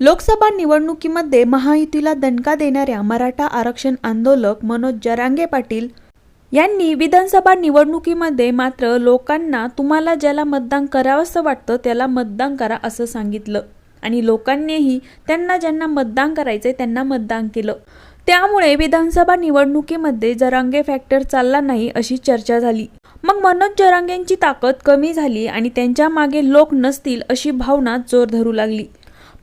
लोकसभा निवडणुकीमध्ये महायुतीला दणका देणाऱ्या मराठा आरक्षण आंदोलक मनोज जरांगे पाटील यांनी विधानसभा निवडणुकीमध्ये मात्र लोकांना तुम्हाला ज्याला मतदान करावंसं वाटतं त्याला मतदान करा असं सांगितलं आणि लोकांनीही त्यांना ज्यांना मतदान करायचंय त्यांना मतदान केलं। त्यामुळे विधानसभा निवडणुकीमध्ये जरांगे फॅक्टर चालला नाही अशी चर्चा झाली। मग मनोज जरांगेंची ताकद कमी झाली आणि त्यांच्या मागे लोक नसतील अशी भावना जोर धरू लागली।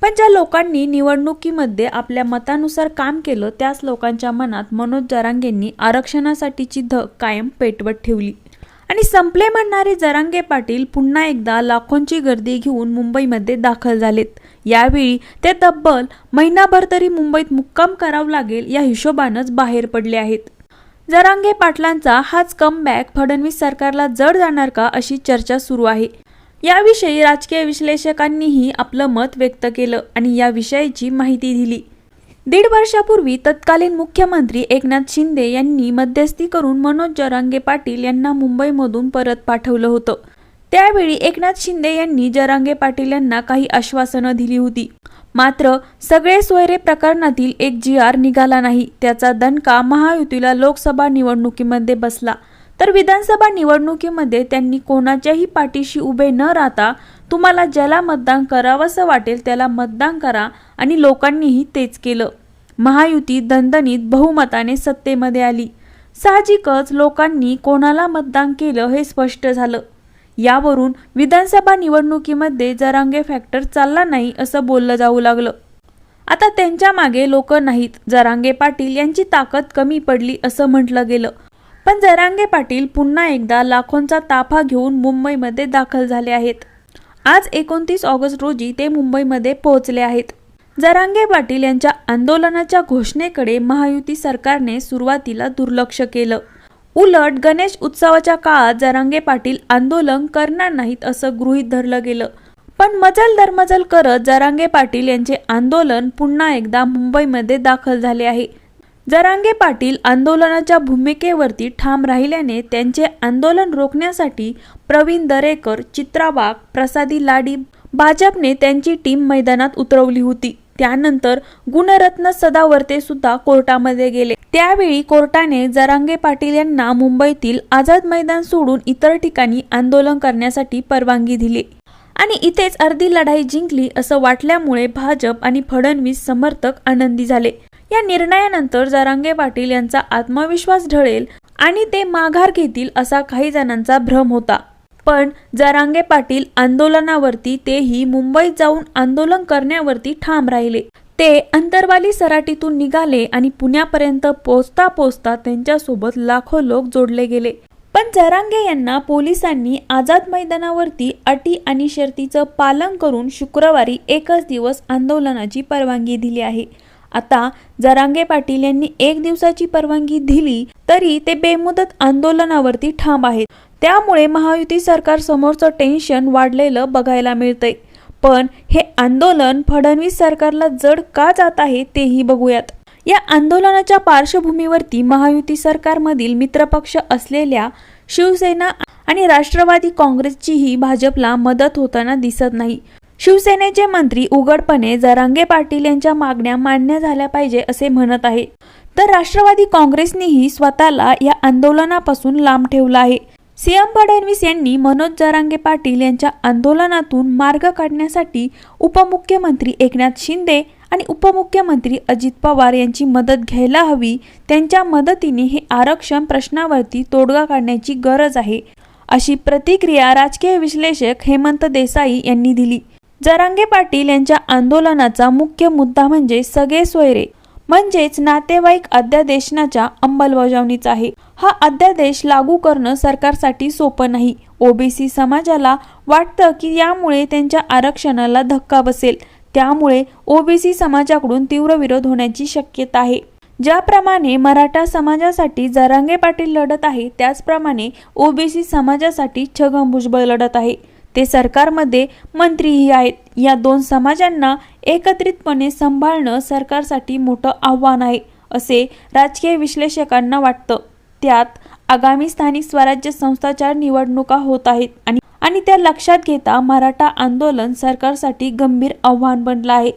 पण ज्या लोकांनी निवडणुकीमध्ये आपल्या मतानुसार काम केलं त्याच लोकांच्या मनात मनोज जरांगेंनी आरक्षणासाठीची धग कायम पेटवत ठेवली आणि संपले म्हणणारे जरांगे पाटील पुन्हा एकदा लाखोंची गर्दी घेऊन मुंबईमध्ये दाखल झालेत। यावेळी ते तब्बल महिनाभर तरी मुंबईत मुक्काम करावं लागेल या हिशोबानंच बाहेर पडले आहेत। जरांगे पाटलांचा हाच कमबॅक फडणवीस सरकारला जड जाणार का अशी चर्चा सुरू आहे। याविषयी राजकीय विश्लेषकांनीही आपलं मत व्यक्त केलं आणि या विषयीची माहिती दिली। 1.5 वर्षापूर्वी तत्कालीन मुख्यमंत्री एकनाथ शिंदे यांनी मध्यस्थी करून मनोज जरांगे पाटील यांना मुंबईमधून परत पाठवलं होतं। त्यावेळी एकनाथ शिंदे यांनी जरांगे पाटील यांना काही आश्वासनं दिली होती, मात्र सगळे सोयरे प्रकरणातील एक GR निघाला नाही। त्याचा दणका महायुतीला लोकसभा निवडणुकीमध्ये बसला तर विधानसभा निवडणुकीमध्ये त्यांनी कोणाच्याही पाठीशी उभे न राहता तुम्हाला ज्याला मतदान करावंसं वाटेल त्याला मतदान करा आणि लोकांनीही तेच केलं। महायुती दणदणीत बहुमताने सत्तेमध्ये आली। साहजिकच लोकांनी कोणाला मतदान केलं हे स्पष्ट झालं। यावरून विधानसभा निवडणुकीमध्ये जरांगे फॅक्टर चालला नाही असं बोललं जाऊ लागलं। आता त्यांच्या मागे लोक नाहीत, जरांगे पाटील यांची ताकद कमी पडली असं म्हटलं गेलं। पण जरांगे पाटील पुन्हा एकदा लाखोंचा ताफा घेऊन मुंबईमध्ये दाखल झाले आहेत। आज 29 ऑगस्ट रोजी ते मुंबईमध्ये पोहोचले आहेत। जरांगे पाटील यांच्या आंदोलनाच्या घोषणेकडे महायुती सरकारने सुरुवातीला दुर्लक्ष केलं। उलट गणेश उत्सवाच्या काळात जरांगे पाटील आंदोलन करणार नाहीत असं गृहीत धरलं गेलं। पण मजल दरमजल करत जरांगे पाटील यांचे आंदोलन पुन्हा एकदा मुंबईमध्ये दाखल झाले आहे। जरांगे पाटील आंदोलनाच्या भूमिकेवरती ठाम राहिल्याने त्यांचे आंदोलन रोखण्यासाठी प्रवीण दरेकर, चित्रा वाघ, प्रसादी लाडी भाजपने त्यांची टीम मैदानात उतरवली होती। त्यानंतर गुणरत्न सदावर्ते सुद्धा कोर्टामध्ये गेले। त्यावेळी कोर्टाने जरांगे पाटील यांना मुंबईतील आझाद मैदान सोडून इतर ठिकाणी आंदोलन करण्यासाठी परवानगी दिली आणि इथेच अर्धी लढाई जिंकली असं वाटल्यामुळे भाजप आणि फडणवीस समर्थक आनंदी झाले। या निर्णयानंतर जरांगे पाटील यांचा आत्मविश्वास ढळेल आणि ते माघार घेतील असा काही जणांचा भ्रम होता। पण जरांगे पाटील आंदोलनावरती तेही मुंबईत जाऊन आंदोलन करण्यावरती ठाम राहिले। ते अंतरवाली सराटीतून निघाले आणि पुण्यापर्यंत पोहोचता पोहोचता त्यांच्यासोबत लाखो लोक जोडले गेले। पण जरांगे यांना पोलिसांनी आझाद मैदानावरती अटी आणि शर्तीचं पालन करून शुक्रवारी एकच दिवस आंदोलनाची परवानगी दिली आहे। आता जरांगे पाटील यांनी 1 दिवसाची परवानगी दिली तरी ते बेमुदत आंदोलनावरती ठाम आहेत। त्यामुळे महायुती सरकार समोरचं टेन्शन वाढलेलं बघायला मिळतंय। पण हे आंदोलन फडणवीस सरकारला जड का जात आहे तेही बघूयात। या आंदोलनाच्या पार्श्वभूमीवरती महायुती सरकारमधील मित्रपक्ष असलेल्या शिवसेना आणि राष्ट्रवादी काँग्रेसचीही भाजपला मदत होताना दिसत नाही। शिवसेनेचे मंत्री उघडपणे जरांगे पाटील यांच्या मागण्या मान्य झाल्या पाहिजे असे म्हणत आहे, तर राष्ट्रवादी काँग्रेसनेही स्वतःला या आंदोलनापासून लांब ठेवलं आहे। सीएम फडणवीस यांनी मनोज जरांगे पाटील यांच्या आंदोलनातून मार्ग काढण्यासाठी उपमुख्यमंत्री एकनाथ शिंदे आणि उपमुख्यमंत्री अजित पवार यांची मदत घ्यायला हवी। त्यांच्या मदतीने हे आरक्षण प्रश्नावरती तोडगा काढण्याची गरज आहे, अशी प्रतिक्रिया राजकीय विश्लेषक हेमंत देसाई यांनी दिली। जरांगे पाटील यांच्या आंदोलनाचा मुख्य मुद्दा म्हणजे सगळे सोयरे म्हणजेच नातेवाईक अध्यादेशाच्या अंमलबजावणीचा आहे। हा अध्यादेश लागू करणं सरकारसाठी सोपं नाही। ओबीसी समाजाला वाटतं की यामुळे त्यांच्या आरक्षणाला धक्का बसेल, त्यामुळे ओबीसी समाजाकडून तीव्र विरोध होण्याची शक्यता आहे। ज्याप्रमाणे मराठा समाजासाठी जरांगे पाटील लढत आहे त्याचप्रमाणे ओबीसी समाजासाठी छगन भुजबळ लढत आहे। ते सरकारमध्ये मंत्रीही आहेत। या 2 समाजांना एकत्रितपणे सांभाळणं सरकारसाठी मोठं आव्हान आहे असे राजकीय विश्लेषकांना वाटतं। त्यात आगामी स्थानिक स्वराज्य संस्थांच्या निवडणुका होत आहेत आणि त्या लक्षात घेता मराठा आंदोलन सरकारसाठी गंभीर आव्हान बनलं आहे।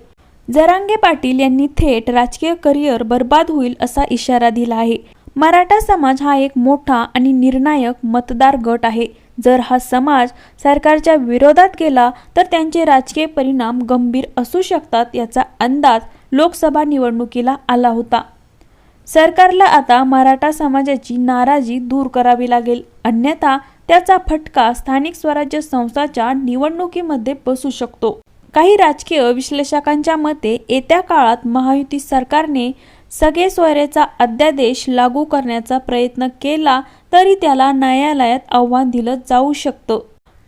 जरांगे पाटील यांनी थेट राजकीय करिअर बर्बाद होईल असा इशारा दिला आहे। मराठा समाज हा एक मोठा आणि निर्णायक मतदार गट आहे। जर हा समाज सरकारच्या विरोधात गेला तर त्यांचे राजकीय परिणाम गंभीर असू शकतात याचा अंदाज लोकसभा निवडणुकीला आला होता। सरकारला आता मराठा समाजाची नाराजी दूर करावी लागेल, अन्यथा त्याचा फटका स्थानिक स्वराज्य संस्थांच्या निवडणुकीमध्ये बसू शकतो। काही राजकीय विश्लेषकांच्या मते येत्या काळात महायुती सरकारने सगळे सोयरेचा अध्यादेश लागू करण्याचा प्रयत्न केला तरी त्याला न्यायालयात आव्हान दिलं जाऊ शकतं।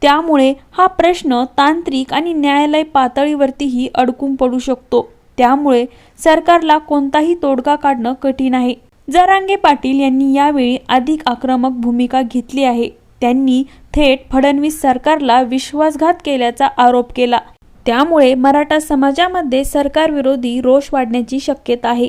त्यामुळे हा प्रश्न तांत्रिक आणि न्यायालय पातळीवरतीही अडकून पडू शकतो। त्यामुळे सरकारला कोणताही तोडगा काढणं कठीण आहे। जरांगे पाटील यांनी यावेळी अधिक आक्रमक भूमिका घेतली आहे। त्यांनी थेट फडणवीस सरकारला विश्वासघात केल्याचा आरोप केला। त्यामुळे मराठा समाजामध्ये सरकारविरोधी रोष वाढण्याची शक्यता आहे।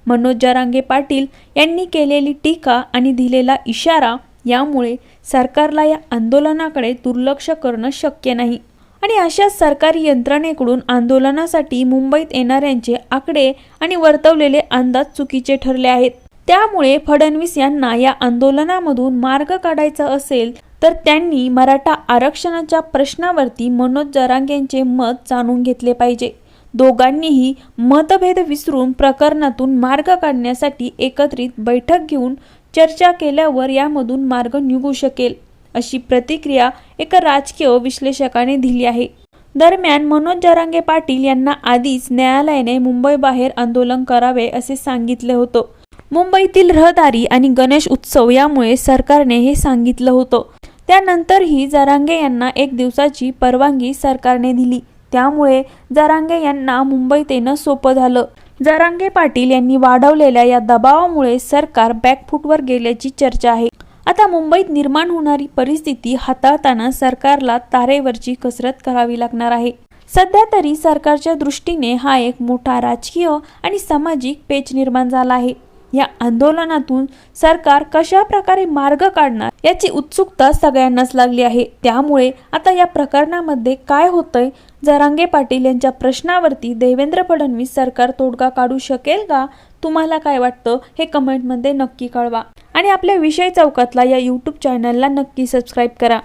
मनोज जरांगे पाटील यांनी केलेली टीका आणि दिलेला इशारा यामुळे सरकारला या आंदोलनाकडे दुर्लक्ष करणं शक्य नाही आणि अशा सरकारी यंत्रणेकडून आंदोलनासाठी मुंबईत येणाऱ्यांचे आकडे आणि वर्तवलेले अंदाज चुकीचे ठरले आहेत। त्यामुळे फडणवीस यांना या आंदोलनामधून मार्ग काढायचा असेल तर त्यांनी मराठा आरक्षणाच्या प्रश्नावरती मनोज जरांगेंचे मत जाणून घेतले पाहिजे। दोघांनीही मतभेद विसरून प्रकरणातून मार्ग काढण्यासाठी एकत्रित बैठक घेऊन चर्चा केल्यावर यामधून मार्ग निघू शकेल, अशी प्रतिक्रिया एका राजकीय विश्लेषकाने दिली आहे। दरम्यान मनोज जरांगे पाटील यांना आधीच न्यायालयाने मुंबई बाहेर आंदोलन करावे असे सांगितले होते। मुंबईतील रहदारी आणि गणेश उत्सव यामुळे सरकारने हे सांगितलं होतं। त्यानंतरही जरांगे यांना 1 दिवसाची परवानगी सरकारने दिली। त्यामुळे जरांगे यांना मुंबईत येणं सोपं झालं। जरांगे पाटील यांनी वाढवलेल्या या दबावामुळे सरकार बॅकफूटवर गेल्याची चर्चा आहे। आता मुंबईत निर्माण होणारी परिस्थिती हाताळताना सरकारला तारेवरची कसरत करावी लागणार आहे। सध्या तरी सरकारच्या दृष्टीने हा एक मोठा राजकीय आणि सामाजिक पेच निर्माण झाला आहे। या आंदोलनातून सरकार कशा प्रकारे मार्ग काढणार याची उत्सुकता सगळ्यांनाच लागली आहे। त्यामुळे आता या प्रकरणामध्ये काय होतंय, जरांगे पाटील यांच्या प्रश्नावरती देवेंद्र फडणवीस सरकार तोडगा काढू शकेल का? तुम्हाला काय वाटतं हे कमेंटमध्ये नक्की कळवा आणि आपल्या विषय चौकातला या YouTube चॅनलला नक्की सबस्क्राईब करा।